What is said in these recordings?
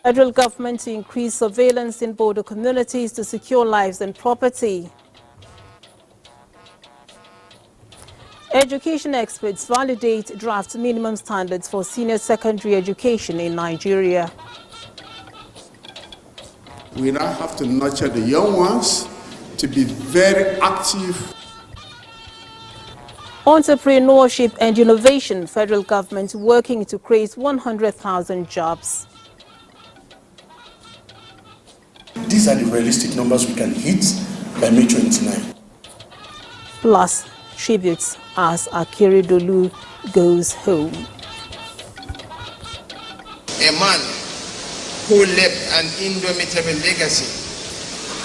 Federal government to increase surveillance in border communities to secure lives and property. Education experts validate draft minimum standards for senior secondary education in Nigeria. We now have to nurture the young ones to be very active. Entrepreneurship and innovation, federal government working to create 100,000 jobs. These are the realistic numbers we can hit by May 29. Plus, tributes as Akeredolu goes home. A man who left an indomitable legacy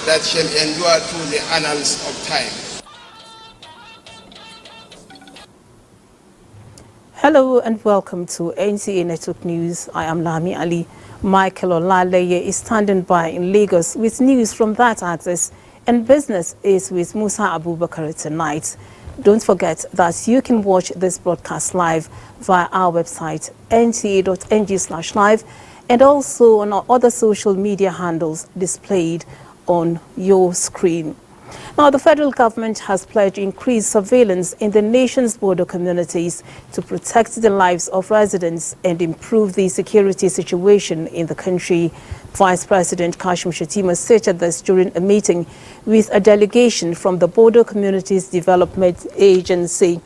that shall endure through the annals of time. Hello and welcome to NTA Network News. I am Lami Ali. Michael Olaleye is standing by in Lagos with news from that axis, and business is with Musa Abubakar tonight. Don't forget that you can watch this broadcast live via our website nta.ng/live and also on our other social media handles displayed on your screen. Now, the federal government has pledged increased surveillance in the nation's border communities to protect the lives of residents and improve the security situation in the country. Vice President Kashim Shettima stated this during a meeting with a delegation from the Border Communities Development Agency.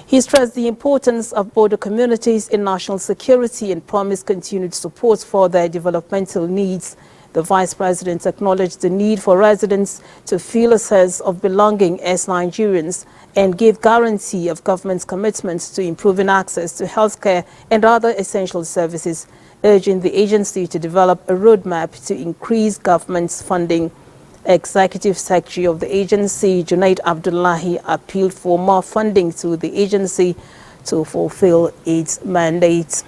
He stressed the importance of border communities in national security and promised continued support for their developmental needs. The Vice President acknowledged the need for residents to feel a sense of belonging as Nigerians and gave guarantee of government's commitment to improving access to healthcare and other essential services, urging the agency to develop a roadmap to increase government's funding. Executive Secretary of the agency, Junaid Abdullahi, appealed for more funding to the agency to fulfill its mandate.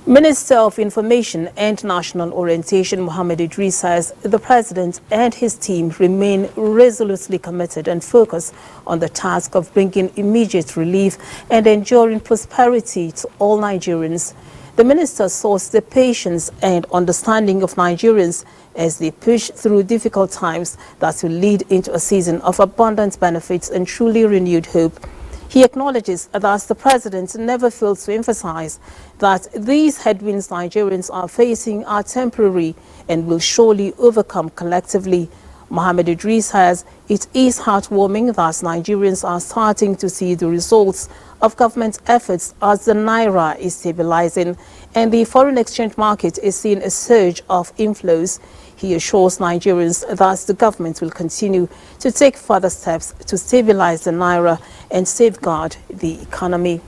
Minister of Information and National Orientation Mohammed Idris says the President and his team remain resolutely committed and focused on the task of bringing immediate relief and enduring prosperity to all Nigerians. The minister sought the patience and understanding of Nigerians as they push through difficult times that will lead into a season of abundant benefits and truly renewed hope. He acknowledges that the President never fails to emphasize that these headwinds Nigerians are facing are temporary and will surely overcome collectively. Mohammed Idris says it is heartwarming that Nigerians are starting to see the results of government efforts as the Naira is stabilizing and the foreign exchange market is seeing a surge of inflows. He assures Nigerians that the government will continue to take further steps to stabilize the Naira and safeguard the economy.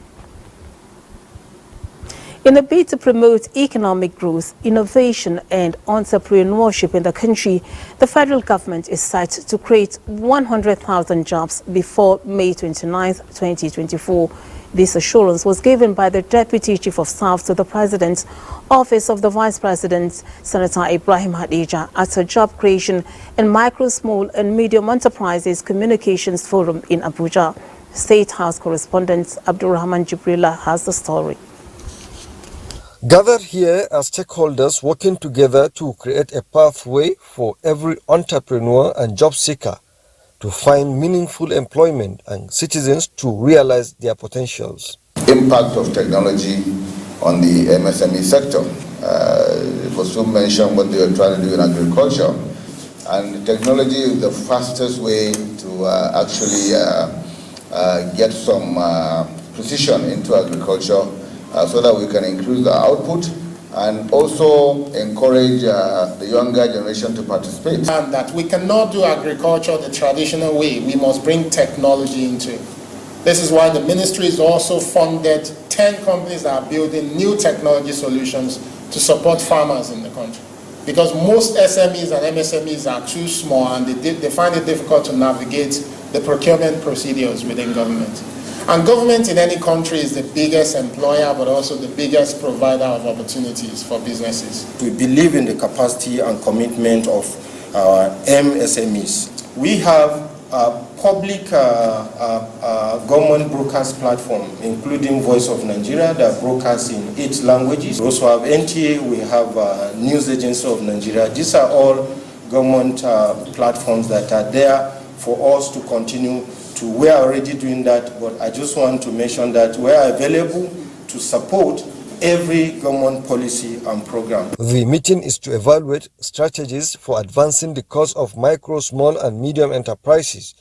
In a bid to promote economic growth, innovation and entrepreneurship in the country, the federal government is set to create 100,000 jobs before May 29, 2024. This assurance was given by the Deputy Chief of Staff to the President's Office of the Vice President, Senator Ibrahim Hadija, at a Job Creation and Micro, Small and Medium Enterprises Communications Forum in Abuja. State House correspondent Abdurrahman Jibrila has the story. Gathered here are stakeholders working together to create a pathway for every entrepreneur and job seeker to find meaningful employment and citizens to realize their potentials. Impact of technology on the MSME sector. It was mentioned what they were trying to do in agriculture, and technology is the fastest way to actually get some precision into agriculture so that we can increase the output and also encourage the younger generation to participate. And that we cannot do agriculture the traditional way. We must bring technology into it. This is why the ministry has also funded 10 companies that are building new technology solutions to support farmers in the country. Because most SMEs and MSMEs are too small and they find it difficult to navigate the procurement procedures within government. And government in any country is the biggest employer, but also the biggest provider of opportunities for businesses. We believe in the capacity and commitment of our MSMEs. We have public government broadcast platform, including Voice of Nigeria, that broadcasts in 8 languages. We also have NTA, we have News Agency of Nigeria. These are all government platforms that are there for us to continue to. We are already doing that, but I just want to mention that we are available to support every government policy and program. The meeting is to evaluate strategies for advancing the cause of micro, small and medium enterprises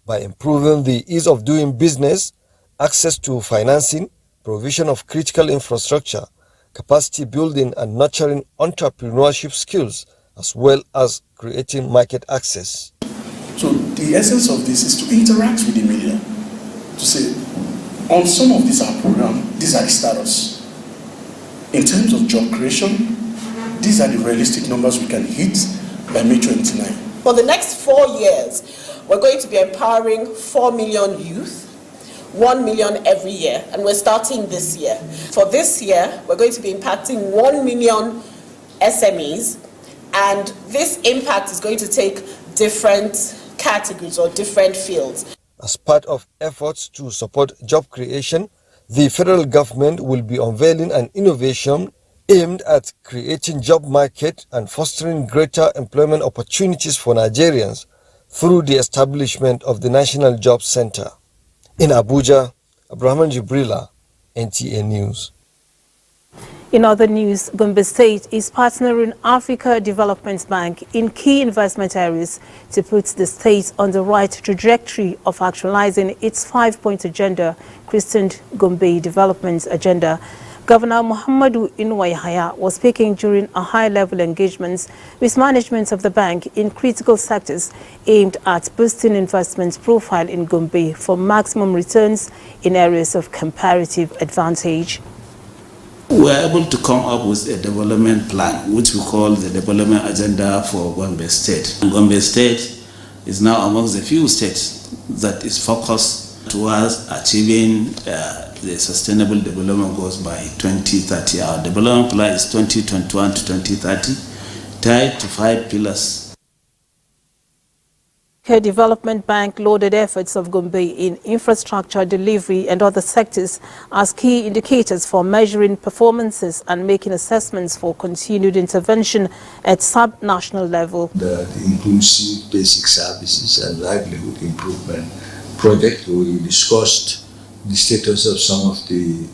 by improving the ease of doing business, access to financing, provision of critical infrastructure, capacity building and nurturing entrepreneurship skills, as well as creating market access. So the essence of this is to interact with the media, to say, on some of these programs, these are the status. In terms of job creation, these are the realistic numbers we can hit by May 29. For the next 4 years, we're going to be empowering 4 million youth, 1 million every year, and we're starting this year. For this year, we're going to be impacting 1 million SMEs, and this impact is going to take different categories or different fields. As part of efforts to support job creation, the federal government will be unveiling an innovation aimed at creating job market and fostering greater employment opportunities for Nigerians through the establishment of the National Job Center. In Abuja, Abraham Jibrila, NTA News. In other news, Gombe State is partnering Africa Development Bank in key investment areas to put the state on the right trajectory of actualizing its 5-point agenda, christened Gombe Development Agenda. Governor Muhammadu Inuwa Yahaya was speaking during a high-level engagement with management of the bank in critical sectors aimed at boosting investment profile in Gombe for maximum returns in areas of comparative advantage. We were able to come up with a development plan, which we call the Development Agenda for Gombe State. Gombe State is now amongst the few states that is focused towards achieving the Sustainable Development Goals by 2030. Our development plan is 2021 to 2030, tied to 5 pillars. Africa Development Bank lauded efforts of Gombe in infrastructure delivery and other sectors as key indicators for measuring performances and making assessments for continued intervention at sub-national level. The inclusive basic services and livelihood improvement project, we discussed the status of some of the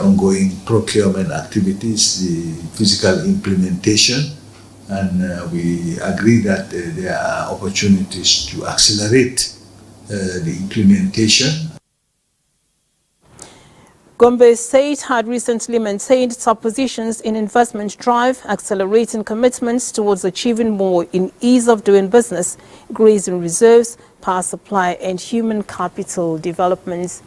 ongoing procurement activities, the physical implementation, and we agree that there are opportunities to accelerate the implementation. Gombe State had recently maintained top positions in investment drive, accelerating commitments towards achieving more in ease of doing business, grazing reserves, power supply and human capital development.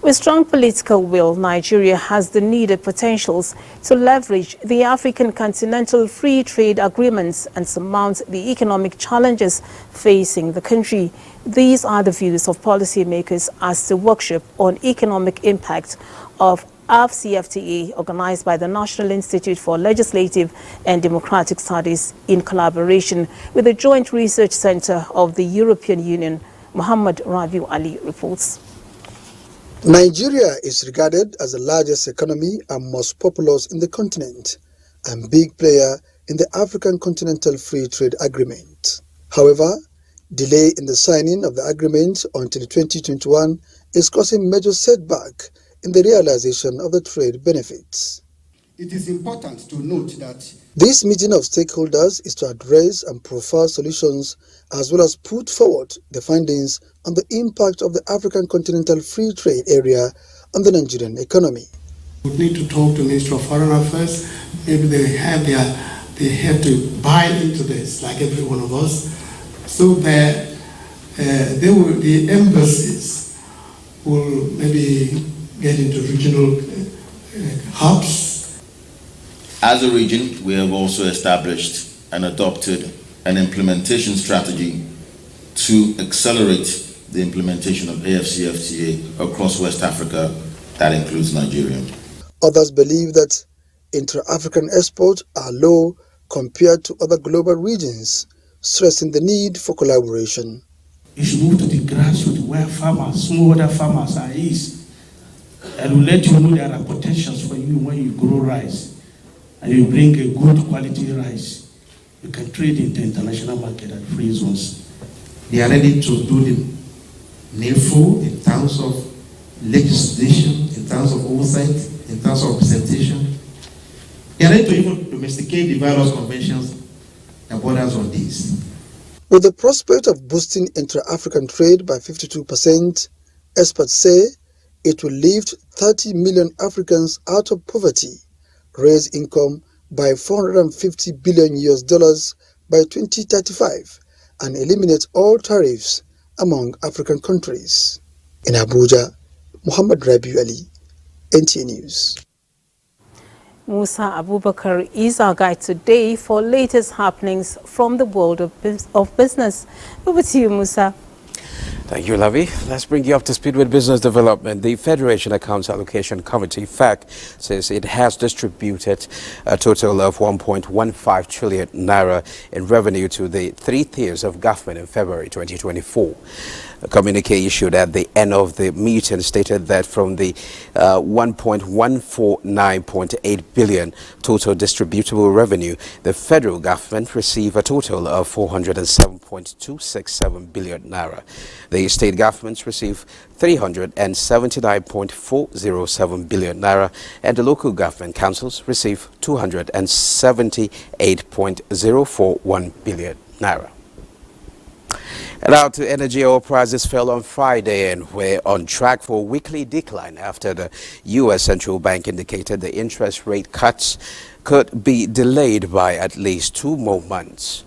With strong political will, Nigeria has the needed potentials to leverage the African Continental Free Trade Agreements and surmount the economic challenges facing the country. These are the views of policymakers at the workshop on economic impact of AfCFTA, organized by the National Institute for Legislative and Democratic Studies in collaboration with the Joint Research Center of the European Union. Muhammad Lami Ali reports. Nigeria is regarded as the largest economy and most populous in the continent and big player in the African Continental Free Trade Agreement. However, delay in the signing of the agreement until 2021 is causing major setback in the realization of the trade benefits. It is important to note that this meeting of stakeholders is to address and profile solutions as well as put forward the findings on the impact of the African Continental Free Trade Area on the Nigerian economy. We need to talk to the Ministry of Foreign Affairs. Maybe they have to buy into this, like every one of us, so that the embassies will maybe get into regional hubs. As a region, we have also established and adopted an implementation strategy to accelerate the implementation of AfCFTA across West Africa. That includes Nigeria. Others believe that intra-African exports are low compared to other global regions, stressing the need for collaboration. You should move to the grassroots where farmers, smallholder farmers are is. And will let you know there are potentials for you when you grow rice. And you bring a good quality rice. You can trade in the international market at free zones. They are ready to do the needful in terms of legislation, in terms of oversight, in terms of representation. They are ready to even domesticate the various conventions that borders on this. With the prospect of boosting intra-African trade by 52%, experts say it will lift 30 million Africans out of poverty, raise income by $450 billion by 2035, and eliminate all tariffs among African countries. In Abuja, Muhammad Rabiu Ali, NTA News. Musa Abubakar is our guide today for latest happenings from the world of business. Over to you, Musa. Thank you, Lavi. Let's bring you up to speed with business development. The Federation Accounts Allocation Committee, FAC, says it has distributed a total of 1.15 trillion naira in revenue to the 3 tiers of government in February 2024. A communique issued at the end of the meeting stated that from the 1.149.8 billion total distributable revenue, the federal government received a total of 407.267 billion naira. The state governments received 379.407 billion naira, and the local government councils received 278.041 billion naira. And out to energy, oil prices fell on Friday and were on track for a weekly decline after the U.S. Central Bank indicated the interest rate cuts could be delayed by at least 2 more months.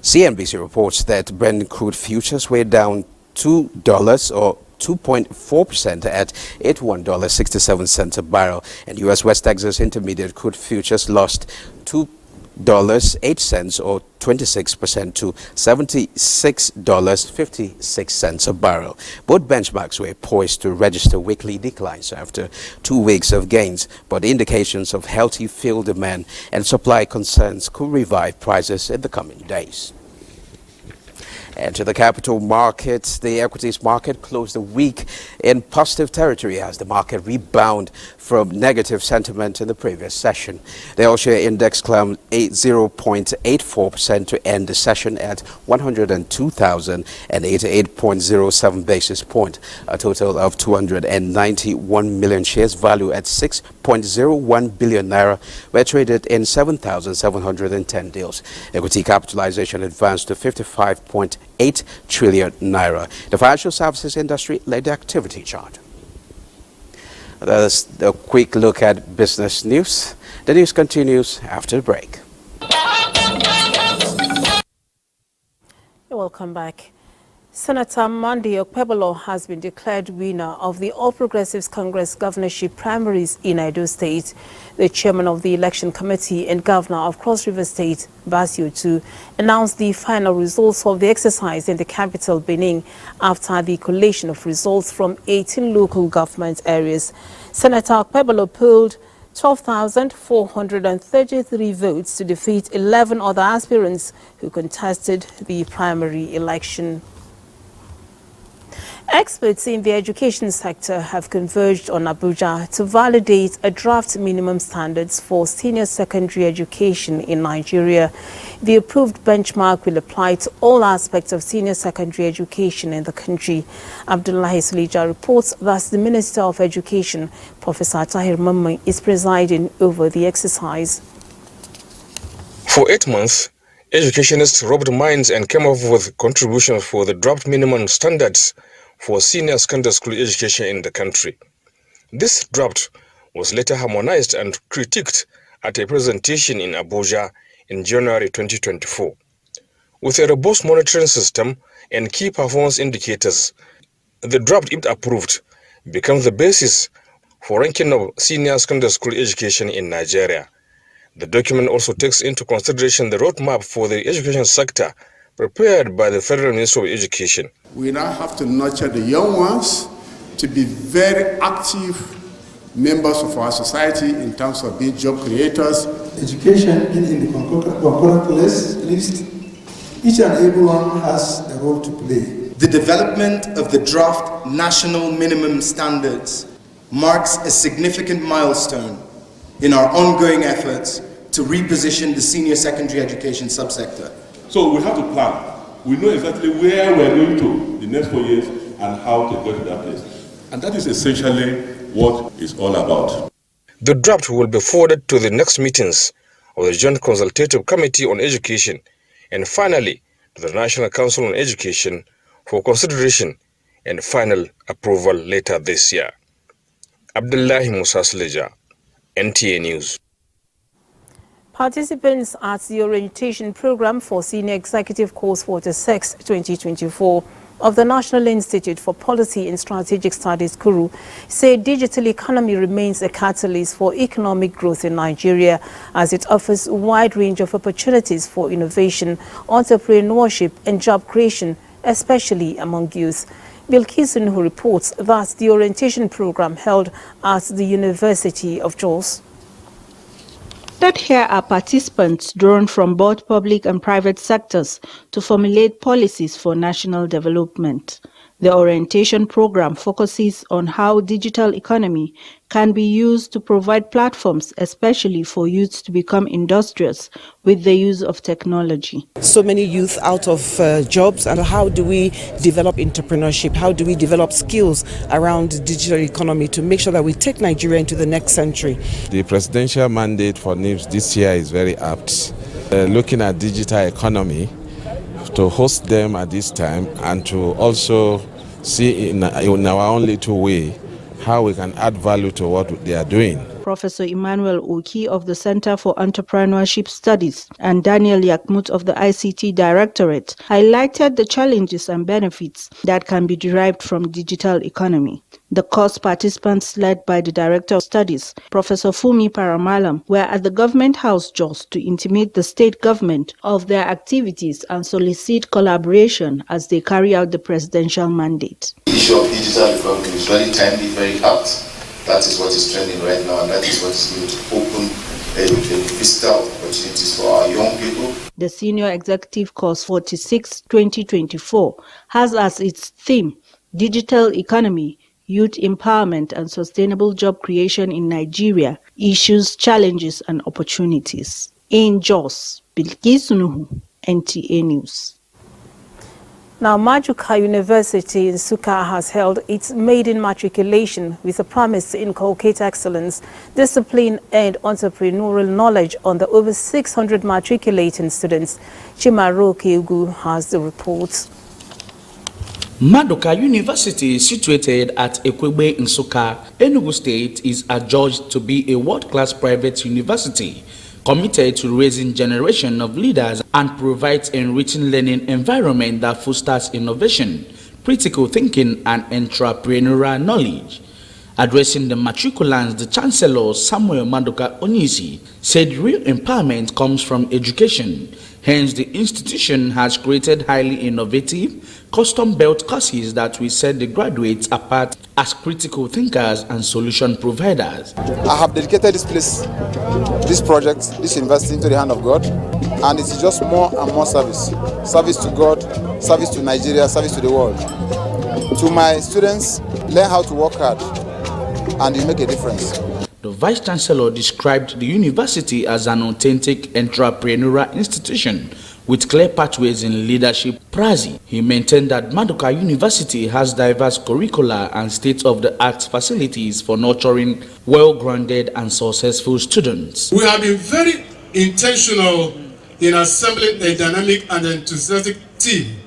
CNBC reports that Brent crude futures were down $2 or 2.4% at $81.67 a barrel, and U.S. West Texas Intermediate crude futures lost $2.08 or 26% to $76.56 a barrel. Both benchmarks were poised to register weekly declines after 2 weeks of gains, but indications of healthy fuel demand and supply concerns could revive prices in the coming days. And to the capital markets, the equities market closed the week in positive territory as the market rebounded from negative sentiment in the previous session. The all-share index climbed 0.84% to end the session at 102,088.07 basis points. A total of 291 million shares valued at 6.01 billion naira were traded in 7,710 deals. Equity capitalization advanced to 55.8 trillion naira. The financial services industry led the activity chart. That's a quick look at business news. The news continues after the break. Welcome back. Senator Monday Okpebolo has been declared winner of the All Progressives Congress governorship primaries in Edo State. The chairman of the election committee and governor of Cross River State, Basio II, announced the final results of the exercise in the capital, Benin, after the collation of results from 18 local government areas. Senator Okpebolo polled 12,433 votes to defeat 11 other aspirants who contested the primary election. Experts in the education sector have converged on Abuja to validate a draft minimum standards for senior secondary education in Nigeria. The approved benchmark will apply to all aspects of senior secondary education in the country. Abdullahi Sulija reports that the Minister of Education, Professor Tahir Mamman, is presiding over the exercise. For 8 months, educationists rubbed minds and came up with contributions for the draft minimum standards for senior secondary school education in the country. This draft was later harmonized and critiqued at a presentation in Abuja in January 2024. With a robust monitoring system and key performance indicators, the draft, if approved, becomes the basis for ranking of senior secondary school education in Nigeria. The document also takes into consideration the roadmap for the education sector prepared by the Federal Ministry of Education. We now have to nurture the young ones to be very active members of our society in terms of being job creators. Education in the concurrent list, each and everyone has a role to play. The development of the draft national minimum standards marks a significant milestone in our ongoing efforts to reposition the senior secondary education subsector. So we have to plan. We know exactly where we're going to the next 4 years and how to go to that place. And that is essentially what it's all about. The draft will be forwarded to the next meetings of the Joint Consultative Committee on Education and finally to the National Council on Education for consideration and final approval later this year. Abdullahi Musa Sleja, NTA News. Participants at the orientation program for Senior Executive Course 46 2024 of the National Institute for Policy and Strategic Studies, Kuru, say digital economy remains a catalyst for economic growth in Nigeria as it offers a wide range of opportunities for innovation, entrepreneurship and job creation, especially among youth. Bilkisun, who reports that the orientation program held at the University of Jos. That here are participants drawn from both public and private sectors to formulate policies for national development. The orientation program focuses on how digital economy can be used to provide platforms, especially for youths to become industrious with the use of technology. So many youth out of jobs, and how do we develop entrepreneurship? How do we develop skills around digital economy to make sure that we take Nigeria into the next century? The presidential mandate for NIPS this year is very apt. Looking at digital economy, to host them at this time and to also see in our own little way how we can add value to what they are doing. Professor Emmanuel Oki of the Center for Entrepreneurship Studies and Daniel Yakmut of the ICT Directorate highlighted the challenges and benefits that can be derived from digital economy. The course participants, led by the Director of Studies, Professor Fumi Paramalam, were at the Government House Jos to intimate the state government of their activities and solicit collaboration as they carry out the presidential mandate. The issue of digital economy is very timely, very apt. That is what is trending right now, and that is what is going to open a vista of opportunities for our young people. The Senior Executive Course 46 2024 has as its theme Digital Economy, Youth Empowerment and Sustainable Job Creation in Nigeria, Issues, Challenges and Opportunities. In Jos, Bilkisunuhu, NTA News. Now, Muka University in Nsukka has held its maiden matriculation with a promise to inculcate excellence, discipline and entrepreneurial knowledge on the over 600 matriculating students. Chimaroke Ugu has the report. Muka University, situated at Ekwebe in Nsukka, Enugu State, is adjudged to be a world-class private university committed to raising generation of leaders and provides enriching learning environment that fosters innovation, critical thinking and entrepreneurial knowledge. Addressing the matriculants, the Chancellor Samuel Maduka Onyisi said real empowerment comes from education. Hence, the institution has created highly innovative, custom-built courses that will set the graduates apart as critical thinkers and solution providers. I have dedicated this place, this project, this university into the hand of God, and it's just more and more service. Service to God, service to Nigeria, service to the world. To my students, learn how to work hard, and you make a difference. The Vice Chancellor described the university as an authentic entrepreneurial institution with clear pathways in leadership practice. He maintained that Muka University has diverse curricula and state-of-the-art facilities for nurturing well-grounded and successful students. We have been very intentional in assembling a dynamic and enthusiastic team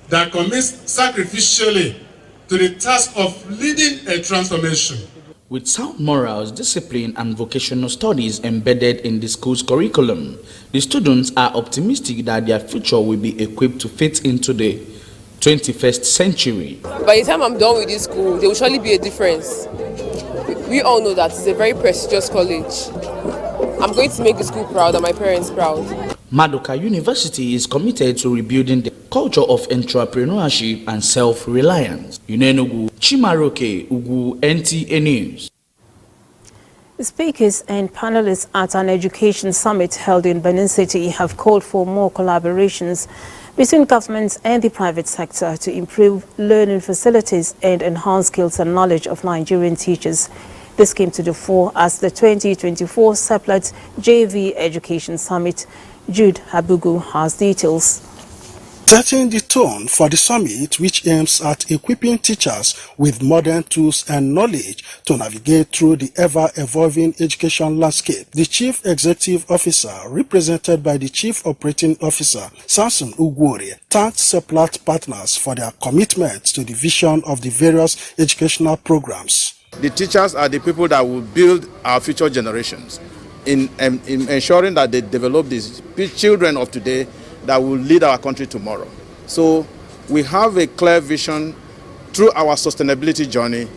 that commits sacrificially to the task of leading a transformation. With sound morals, discipline, and vocational studies embedded in the school's curriculum, the students are optimistic that their future will be equipped to fit into the 21st century. By the time I'm done with this school, there will surely be a difference. We all know that it's a very prestigious college. I'm going to make the school proud and my parents proud. Muka University is committed to rebuilding the culture of entrepreneurship and self-reliance. Yunenugu, Chimaroke Ugu, NTA News. Speakers and panelists at an education summit held in Benin City have called for more collaborations between governments and the private sector to improve learning facilities and enhance skills and knowledge of Nigerian teachers. This came to the fore as the 2024 Seplat JV Education Summit. Jude Abugu has details. Setting the tone for the summit, which aims at equipping teachers with modern tools and knowledge to navigate through the ever-evolving education landscape, the Chief Executive Officer, represented by the Chief Operating Officer, Samson Ugwori, thanked Seplat partners for their commitment to the vision of the various educational programs. The teachers are the people that will build our future generations in ensuring that they develop these children of today that will lead our country tomorrow. So we have a clear vision through our sustainability journey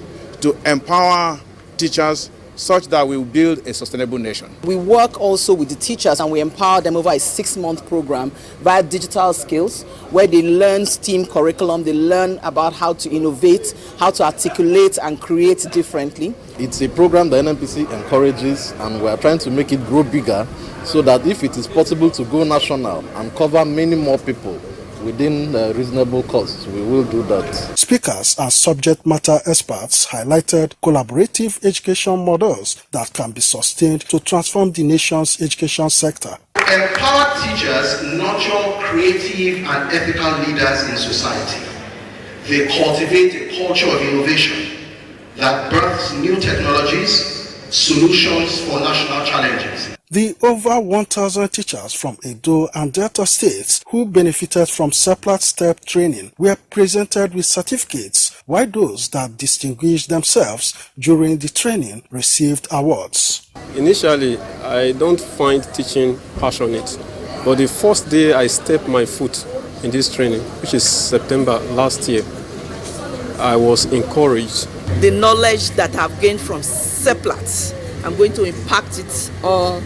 to empower teachers such that we will build a sustainable nation. We work also with the teachers and we empower them over a 6-month program via digital skills where they learn STEAM curriculum, they learn about how to innovate, how to articulate and create differently. It's a program that NNPC encourages and we are trying to make it grow bigger so that if it is possible to go national and cover many more people within reasonable costs, we will do that. Speakers and subject matter experts highlighted collaborative education models that can be sustained to transform the nation's education sector. Empowered teachers nurture creative and ethical leaders in society. They cultivate a culture of innovation that births new technologies, solutions for national challenges. The over 1,000 teachers from Edo and Delta states who benefited from Seplat STEP training were presented with certificates, while those that distinguished themselves during the training received awards. Initially, I don't find teaching passionate, but the first day I stepped my foot in this training, which is September last year, I was encouraged. The knowledge that I've gained from Seplat, I'm going to impact it on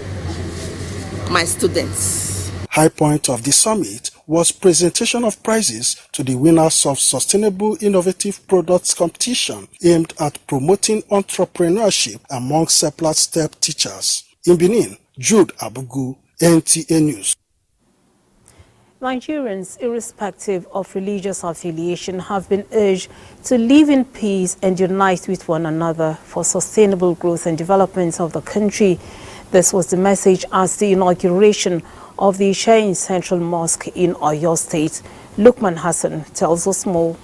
my students. High point of the summit was presentation of prizes to the winners of Sustainable Innovative Products competition aimed at promoting entrepreneurship among Seplat STEP teachers. In Benin, Jude Abugu, NTA News. Nigerians, irrespective of religious affiliation, have been urged to live in peace and unite with one another for sustainable growth and development of the country. This was the message at the inauguration of the Ishayin Central Mosque in Oyo State. Lukman Hassan tells us more.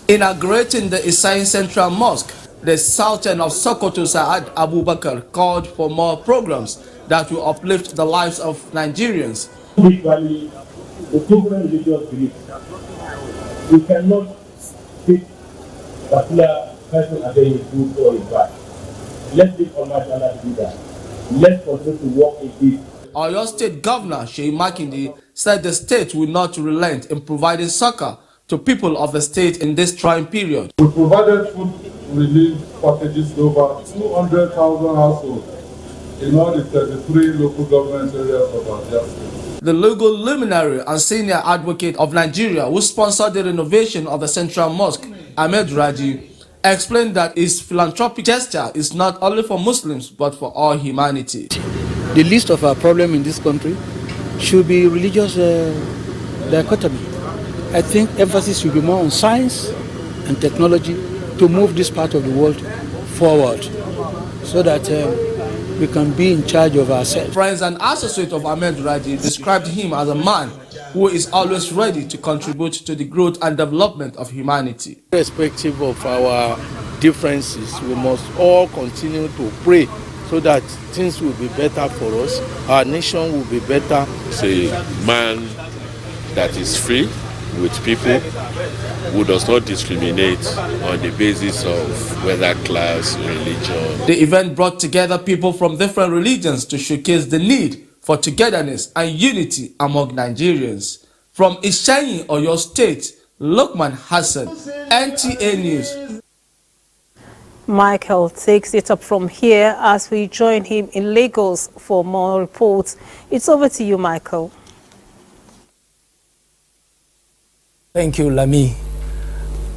Inaugurating the Ishayin Central Mosque, the Sultan of Sokoto Saad Abubakar called for more programs that will uplift the lives of Nigerians. The different religious beliefs. We cannot pick a particular person as being good or in bad. Let's leave Almighty Allah to do that. Let's continue to walk in peace. Oyo State Governor Sheyi Makinde said the state will not relent in providing succor to people of the state in this trying period. We provided food relief packages to over 200,000 households in all the 33 local government areas of our state. The legal luminary and senior advocate of Nigeria, who sponsored the renovation of the Central Mosque, Ahmed Raji, explained that his philanthropic gesture is not only for Muslims but for all humanity. The least of our problem in this country should be religious dichotomy. I think emphasis should be more on science and technology to move this part of the world forward so that we can be in charge of ourselves. Friends and associates of Ahmed Raji described him as a man who is always ready to contribute to the growth and development of humanity. Irrespective of our differences, we must all continue to pray so that things will be better for us, our nation will be better. It's a man that is free with people, who does not discriminate on the basis of whether class, religion. The event brought together people from different religions to showcase the need for togetherness and unity among Nigerians. From Ishayin, Oyo State, Lukman Hassan, NTA News. Michael takes it up from here as we join him in Lagos for more reports. It's over to you, Michael. Thank you, Lami.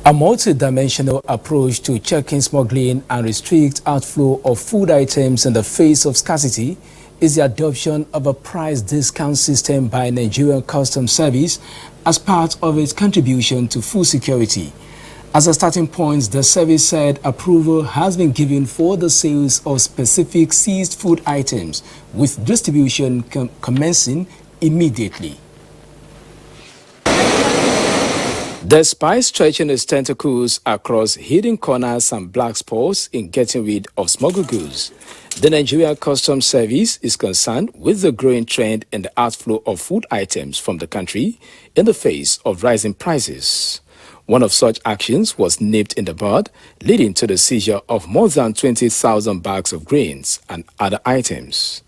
A multi-dimensional approach to checking smuggling and restrict outflow of food items in the face of scarcity is the adoption of a price discount system by Nigerian Customs Service as part of its contribution to food security. As a starting point, the service said approval has been given for the sales of specific seized food items, with distribution commencing immediately. Despite stretching its tentacles across hidden corners and black spots in getting rid of smuggled goods, the Nigerian Customs Service is concerned with the growing trend in the outflow of food items from the country in the face of rising prices. One of such actions was nipped in the bud, leading to the seizure of more than 20,000 bags of grains and other items.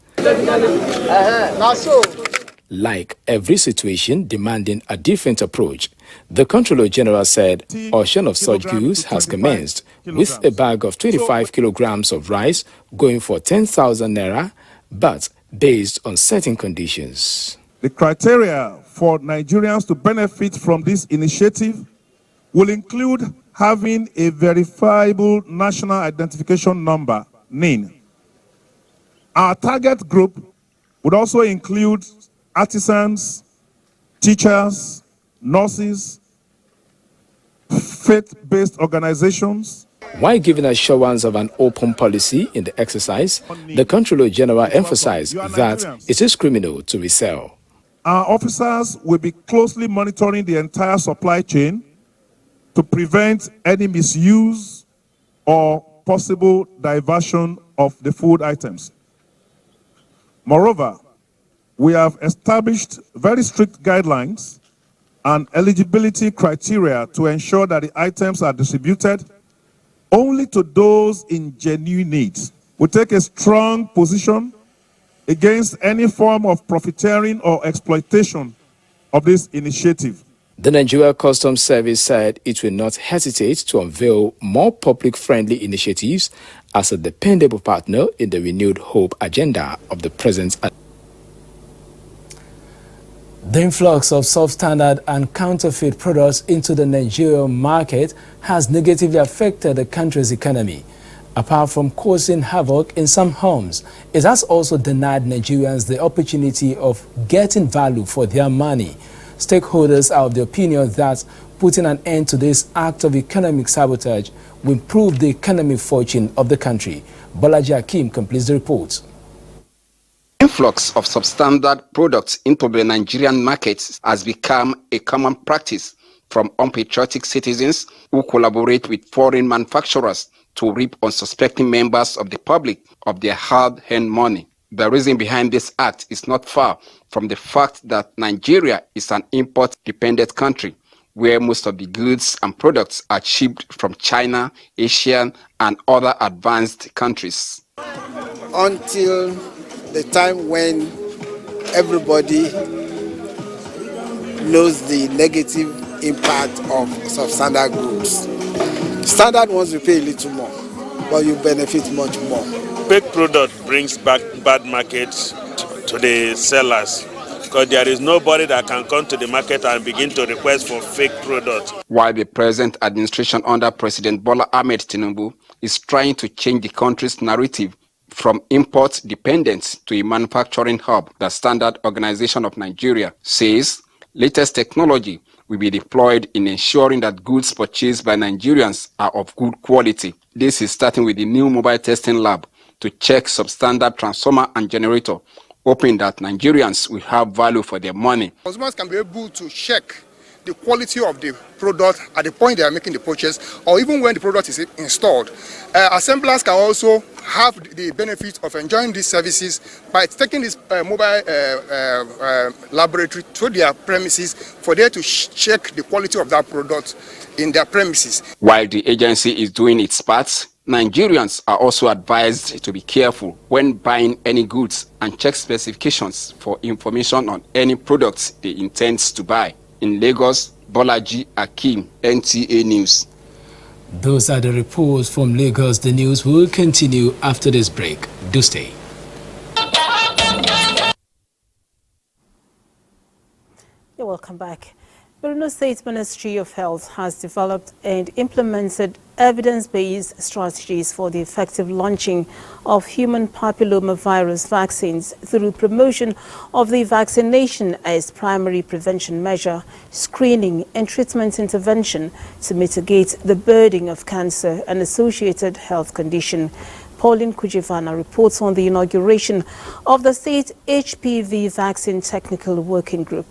Like every situation demanding a different approach, the Controller General said auction of such goods has commenced, with a bag of 25 kilograms of rice going for 10,000 naira, but based on certain conditions. The criteria for Nigerians to benefit from this initiative will include having a verifiable national identification number, NIN. Our target group would also include artisans, teachers, nurses, faith-based organizations. While giving assurance of an open policy in the exercise, the Controller General emphasized that it is criminal to resell. Our officers will be closely monitoring the entire supply chain to prevent any misuse or possible diversion of the food items. Moreover, we have established very strict guidelines and eligibility criteria to ensure that the items are distributed only to those in genuine need. We take a strong position against any form of profiteering or exploitation of this initiative. The Nigeria Customs Service said it will not hesitate to unveil more public-friendly initiatives as a dependable partner in the renewed hope agenda of the present. The influx of substandard and counterfeit products into the Nigerian market has negatively affected the country's economy. Apart from causing havoc in some homes, it has also denied Nigerians the opportunity of getting value for their money. Stakeholders are of the opinion that putting an end to this act of economic sabotage will improve the economic fortune of the country. Bolaji Akim completes the report. Influx of substandard products into the Nigerian markets has become a common practice from unpatriotic citizens who collaborate with foreign manufacturers to reap unsuspecting members of the public of their hard-earned money. The reason behind this act is not far from the fact that Nigeria is an import-dependent country where most of the goods and products are shipped from China, Asia, and other advanced countries. Until the time when everybody knows the negative impact of substandard goods. Standard ones you pay a little more, but you benefit much more. Fake product brings back bad markets to the sellers because there is nobody that can come to the market and begin to request for fake products. While the present administration under President Bola Ahmed Tinubu is trying to change the country's narrative from import dependence to a manufacturing hub, the Standard Organization of Nigeria says latest technology will be deployed in ensuring that goods purchased by Nigerians are of good quality. This is starting with the new mobile testing lab to check substandard transformer and generator, hoping that Nigerians will have value for their money. Consumers can be able to check the quality of the product at the point they are making the purchase, or even when the product is installed. Assemblers can also have the benefit of enjoying these services by taking this mobile laboratory to their premises for them to check the quality of that product in their premises. While the agency is doing its part, Nigerians are also advised to be careful when buying any goods and check specifications for information on any products they intend to buy. In Lagos, Bolaji Akim, NTA News. Those are the reports from Lagos. The news will continue after this break. Do stay. You're welcome back. Borno State Ministry of Health has developed and implemented evidence-based strategies for the effective launching of human papillomavirus vaccines through promotion of the vaccination as primary prevention measure, screening and treatment intervention to mitigate the burden of cancer and associated health condition. Pauline Kujivana reports on the inauguration of the State HPV Vaccine Technical Working Group.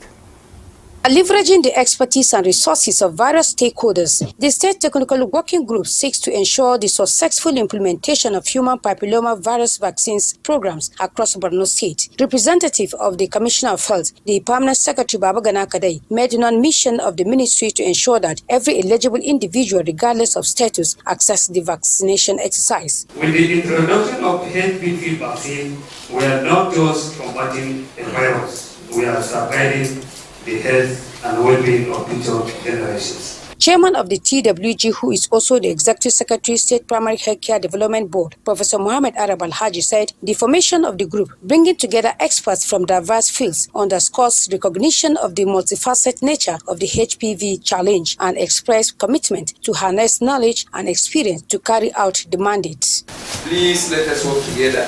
Leveraging the expertise and resources of various stakeholders, the State Technical Working Group seeks to ensure the successful implementation of human papilloma virus vaccines programs across Borno State. Representative of the Commissioner of Health, the Permanent Secretary Babagana Kadai, made it on mission of the ministry to ensure that every eligible individual, regardless of status, access the vaccination exercise. With the introduction of HPV vaccine, we are not just combating a virus, we are safeguarding the health and well-being of future generations. Chairman of the TWG, who is also the Executive Secretary, State Primary Healthcare Development Board, Professor Mohammed Arab Al-Haji, said the formation of the group, bringing together experts from diverse fields, underscores recognition of the multifaceted nature of the HPV challenge and expressed commitment to harness knowledge and experience to carry out the mandate. Please let us work together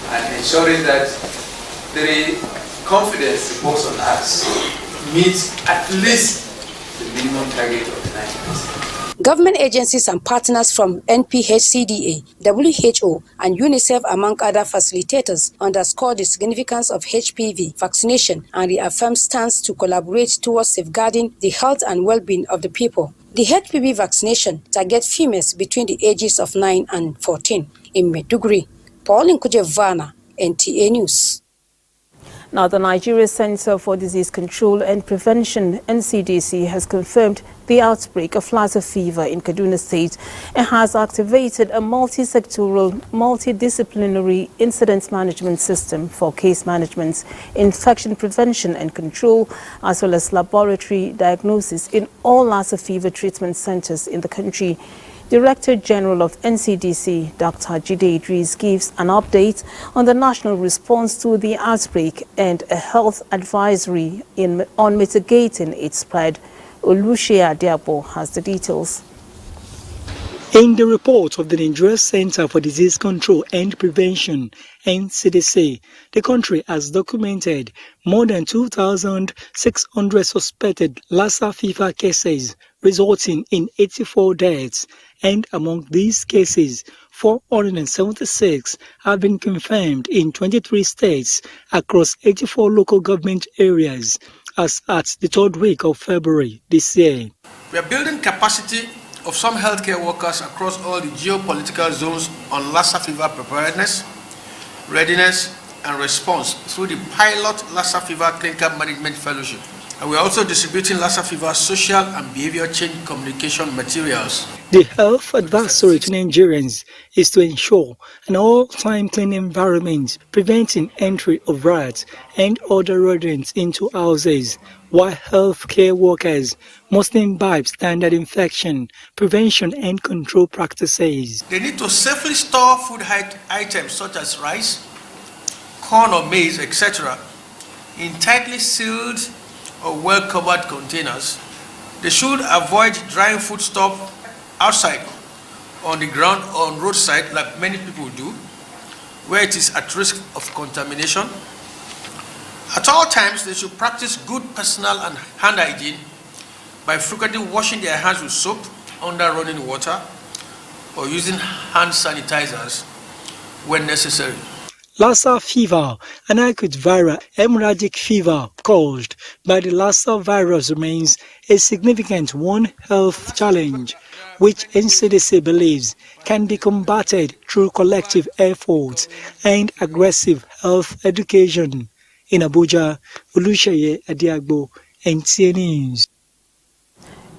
and ensuring that the confidence imposed on us meets at least the minimum target of 90%. Government agencies and partners from NPHCDA, WHO, and UNICEF, among other facilitators, underscore the significance of HPV vaccination and reaffirm stance to collaborate towards safeguarding the health and well-being of the people. The HPV vaccination targets females between the ages of 9 and 14. In Maiduguri, Pauline Kujevana, NTA News. Now, the Nigeria Center for Disease Control and Prevention, NCDC, has confirmed the outbreak of Lassa fever in Kaduna State and has activated a multi-sectoral, multidisciplinary incident management system for case management, infection prevention and control, as well as laboratory diagnosis in all Lassa fever treatment centers in the country. Director General of NCDC, Dr. Jide Idris, gives an update on the national response to the outbreak and a health advisory on mitigating its spread. Olushia Diabo has the details. In the report of the Nigerian Center for Disease Control and Prevention, NCDC, the country has documented more than 2,600 suspected Lassa fever cases, resulting in 84 deaths. And among these cases, 476 have been confirmed in 23 states across 84 local government areas as at the third week of February this year. We are building capacity of some healthcare workers across all the geopolitical zones on Lassa fever preparedness, readiness, and response through the pilot Lassa fever clinical management fellowship. And we are also distributing Lassa fever social and behavior change communication materials. The health advisory to Nigerians is to ensure an all-time clean environment, preventing entry of rats and other rodents into houses, while healthcare workers must imbibe standard infection, prevention and control practices. They need to safely store food items such as rice, corn or maize, etc. in tightly sealed or well-covered containers. They should avoid drying food stuff outside, on the ground or on roadside like many people do, where it is at risk of contamination. At all times, they should practice good personal and hand hygiene by frequently washing their hands with soap under running water or using hand sanitizers when necessary. Lassa fever, an acute viral hemorrhagic fever caused by the Lassa virus, remains a significant One Health challenge, which NCDC believes can be combated through collective efforts and aggressive health education. In Abuja, Olusheye Adiagbo, NTA News.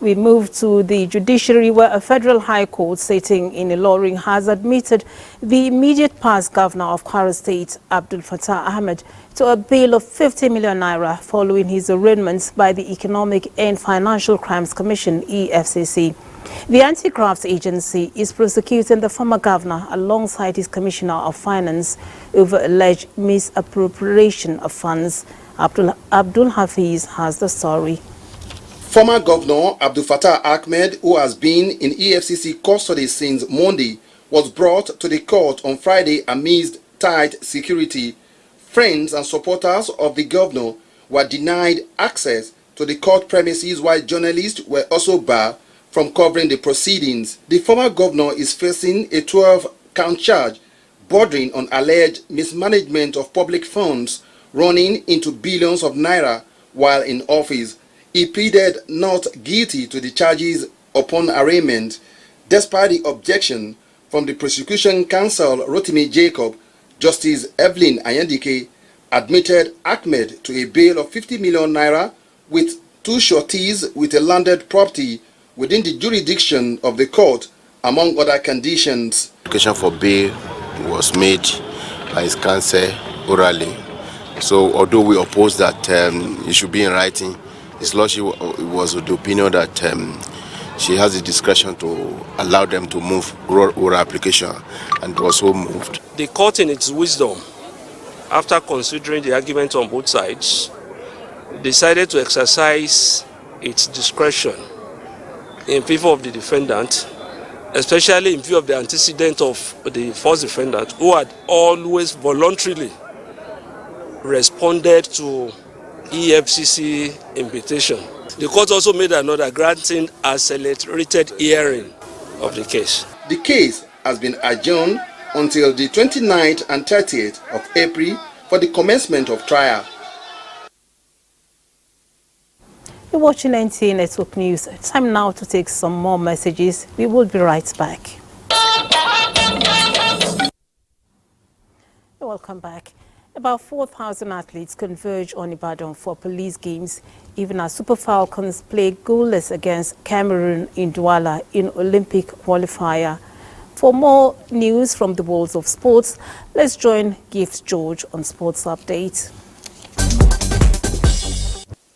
We move to the judiciary, where a federal high court sitting in Ilorin has admitted the immediate past governor of Kwara State, Abdul Fattah Ahmed, to a bail of 50 million naira following his arraignment by the Economic and Financial Crimes Commission, EFCC. The anti-graft agency is prosecuting the former governor alongside his commissioner of finance over alleged misappropriation of funds. Abdul Hafiz has the story. Former Governor Abdul Fattah Ahmed, who has been in EFCC custody since Monday, was brought to the court on Friday amidst tight security. Friends and supporters of the governor were denied access to the court premises, while journalists were also barred from covering the proceedings. The former governor is facing a 12-count charge bordering on alleged mismanagement of public funds running into billions of naira while in office. He pleaded not guilty to the charges upon arraignment, despite the objection from the prosecution counsel Rotimi Jacob. Justice Evelyn Ayandike admitted Ahmed to a bail of 50 million naira with two sureties with a landed property within the jurisdiction of the court, among other conditions. Application for bail was made by his counsel orally. So although we oppose that it should be in writing, his lordship was of the opinion that she has the discretion to allow them to move oral application, and was so moved. The court, in its wisdom, after considering the argument on both sides, decided to exercise its discretion in favor of the defendant, especially in view of the antecedent of the first defendant, who had always voluntarily responded to EFCC invitation. The court also made another granting accelerated hearing of the case. The case has been adjourned until the 29th and 30th of April for the commencement of trial. You're watching NTA Network News. Time now to take some more messages. We will be right back. Welcome back. About 4,000 athletes converge on Ibadan for police games, even as Super Falcons play goalless against Cameroon in Douala in Olympic qualifier. For more news from the world of sports, let's join Gift George on Sports Update.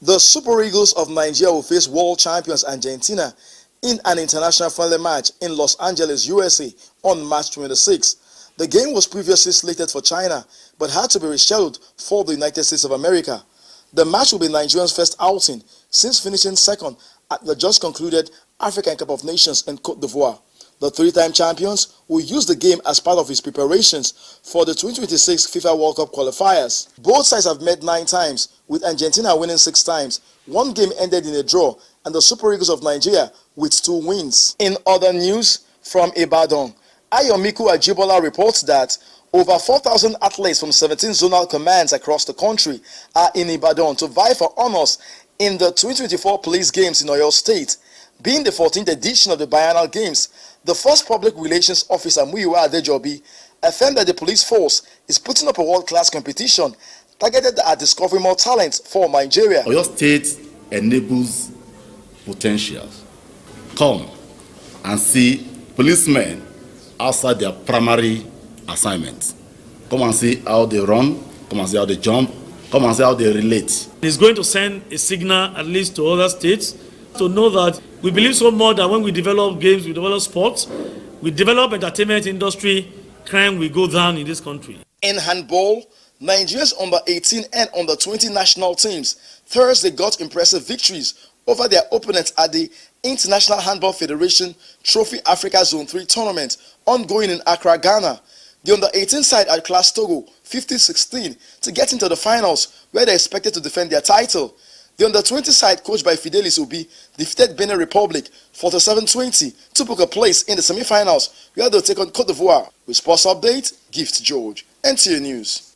The Super Eagles of Nigeria will face world champions Argentina in an international friendly match in Los Angeles, USA on March 26. The game was previously slated for China, but had to be rescheduled for the United States of America. The match will be Nigeria's first outing since finishing second at the just concluded African Cup of Nations in Côte d'Ivoire. The three-time champions will use the game as part of its preparations for the 2026 FIFA World Cup qualifiers. Both sides have met 9 times, with Argentina winning 6 times. One game ended in a draw, and the Super Eagles of Nigeria with 2 wins. In other news from Ibadan, Ayomiku Ajibola reports that over 4,000 athletes from 17 zonal commands across the country are in Ibadan to vie for honors in the 2024 Police Games in Oyo State. Being the 14th edition of the biennial games, the first public relations officer, Muyiwa Adejobi, affirmed that the police force is putting up a world-class competition targeted at discovering more talent for Nigeria. Oyo State enables potentials. Come and see policemen outside their primary assignments. Come and see how they run, come and see how they jump, come and see how they relate. It's going to send a signal at least to other states to know that we believe so more that when we develop games, we develop sports, we develop entertainment industry, crime will go down in this country. In handball, Nigeria's under-18 and under-20 national teams Thursday got impressive victories over their opponents at the International Handball Federation Trophy Africa Zone 3 tournament ongoing in Accra, Ghana. The under-18 side had class Togo 50-16 to get into the finals, where they expected to defend their title. The under-20 side, coached by Fidelis Obi, defeated Benin Republic 47-20 to book a place in the semi-finals, where they'll take on Côte d'Ivoire. With Sports Update, Gift George, NTA News.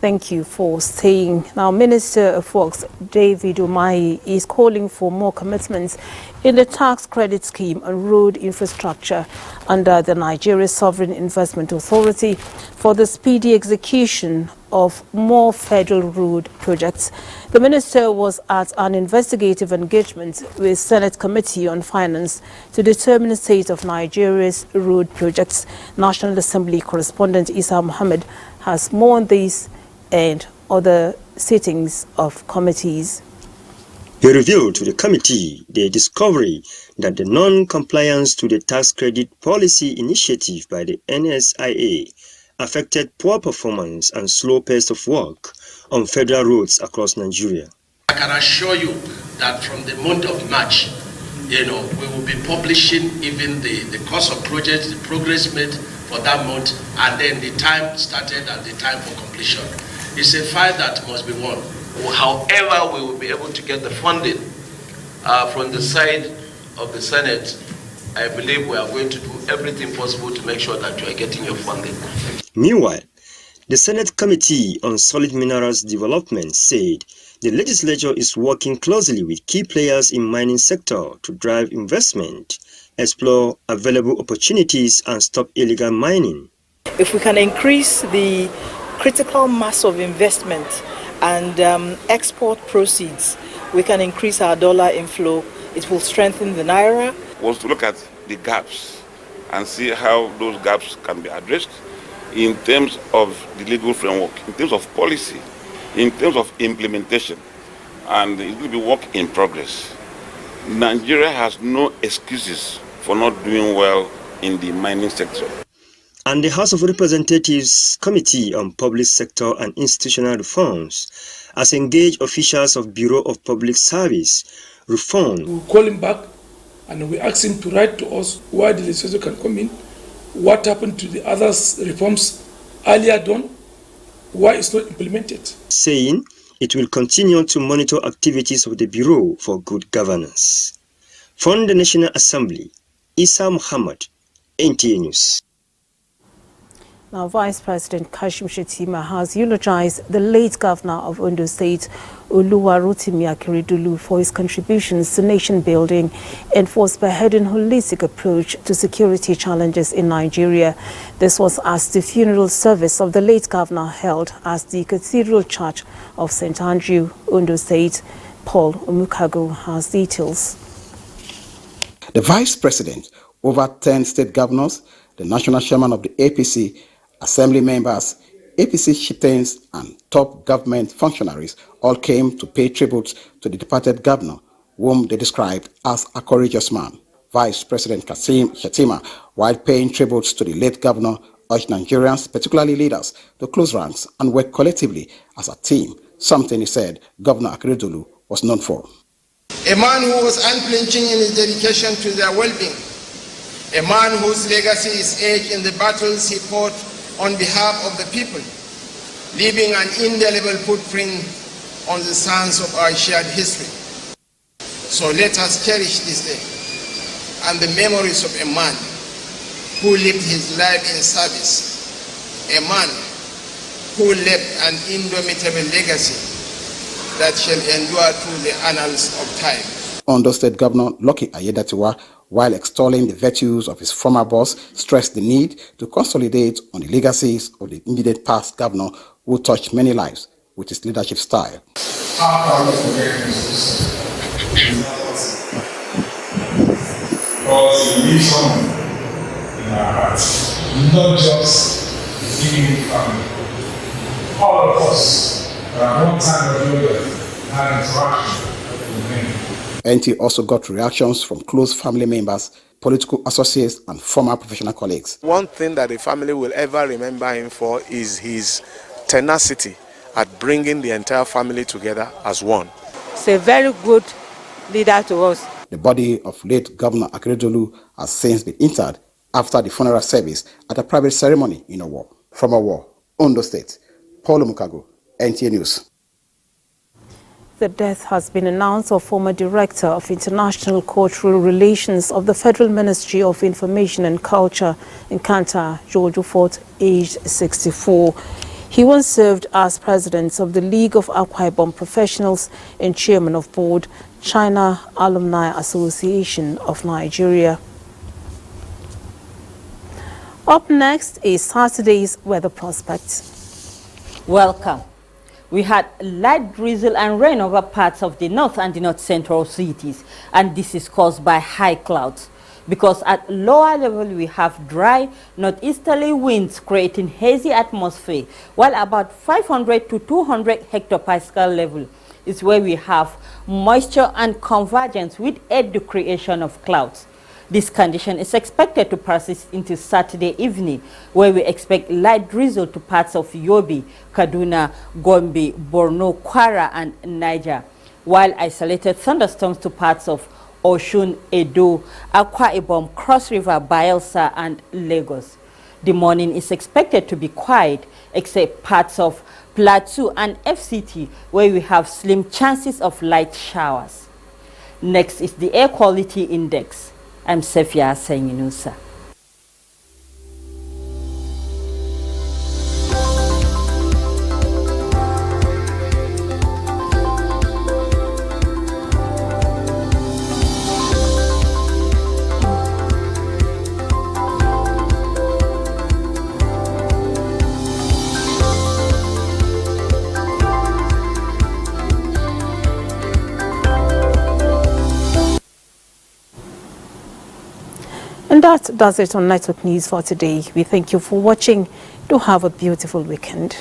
Thank you for staying. Now, Minister of Works David Umahi is calling for more commitments in the tax credit scheme on road infrastructure under the Nigeria Sovereign Investment Authority for the speedy execution of more federal road projects. The minister was at an investigative engagement with Senate Committee on Finance to determine the state of Nigeria's road projects. National Assembly correspondent Isa Mohammed has more on this and other sittings of committees. He revealed to the committee the discovery that the non-compliance to the tax credit policy initiative by the NSIA affected poor performance and slow pace of work on federal roads across Nigeria. I can assure you that from the month of March, we will be publishing even the cost of project, the progress made for that month, and then the time started and the time for completion. It's a fight that must be won. However, we will be able to get the funding from the side of the Senate. I believe we are going to do everything possible to make sure that you are getting your funding. Meanwhile, the Senate Committee on Solid Minerals Development said the legislature is working closely with key players in mining sector to drive investment, explore available opportunities and stop illegal mining. If we can increase the critical mass of investment and export proceeds, we can increase our dollar inflow. It will strengthen the naira. Was to look at the gaps and see how those gaps can be addressed in terms of the legal framework, in terms of policy, in terms of implementation, and it will be work in progress. Nigeria has no excuses for not doing well in the mining sector. And the House of Representatives Committee on Public Sector and Institutional Reforms has engaged officials of Bureau of Public Service Reform. We call him back and we ask him to write to us why the legislature can come in, what happened to the other reforms earlier done, why it's not implemented. Saying it will continue to monitor activities of the Bureau for good governance. From the National Assembly, Isa Muhammad, NTA News. Now, Vice President Kashim Shettima has eulogized the late governor of Ondo State, Oluwarotimi Akeredolu, for his contributions to nation building and for spearheading a holistic approach to security challenges in Nigeria. This was as the funeral service of the late governor held at the Cathedral Church of St. Andrew, Ondo State. Paul Muka has details. The Vice President, over 10 state governors, the national chairman of the APC, assembly members, APC chieftains and top government functionaries all came to pay tribute to the departed governor, whom they described as a courageous man. Vice President Kashim Shettima, while paying tributes to the late governor, urged Nigerians, particularly leaders, to close ranks and work collectively as a team, something he said Governor Akeredolu was known for. A man who was unflinching in his dedication to their well-being, a man whose legacy is aged in the battles he fought on behalf of the people, leaving an indelible footprint on the sands of our shared history. So let us cherish this day and the memories of a man who lived his life in service, a man who left an indomitable legacy that shall endure through the annals of time. Ondo State Governor Lucky Ayedatiwa, while extolling the virtues of his former boss, stressed the need to consolidate on the legacies of the immediate past governor who touched many lives with his leadership style. How proud of this because we need someone in our hearts, not just the immediate family. All of us at one time or the other had interaction with him. NTA also got reactions from close family members, political associates, and former professional colleagues. One thing that the family will ever remember him for is his tenacity at bringing the entire family together as one. He's a very good leader to us. The body of late Governor Akeredolu has since been interred after the funeral service at a private ceremony in Owo. From Owo, Ondo State, Paul Muka, NTA News. The death has been announced of former Director of International Cultural Relations of the Federal Ministry of Information and Culture in Kanta, George Ufot, aged 64. He once served as President of the League of Akwa Ibom Professionals and Chairman of Board, China Alumni Association of Nigeria. Up next is Saturday's weather prospects. Welcome. We had light drizzle and rain over parts of the north and the north central cities, and this is caused by high clouds. Because at lower level we have dry northeasterly winds creating hazy atmosphere, while about 500 to 200 hectopascal level is where we have moisture and convergence which aid the creation of clouds. This condition is expected to persist into Saturday evening, where we expect light drizzle to parts of Yobe, Kaduna, Gombe, Borno, Kwara, and Niger. while isolated thunderstorms to parts of Osun, Edo, Akwa Ibom, Cross River, Bayelsa, and Lagos. The morning is expected to be quiet, except parts of Plateau and FCT, where we have slim chances of light showers. Next is the Air Quality Index. I'm Sefia Senginusa. And that does it on Network News for today. We thank you for watching. Do have a beautiful weekend.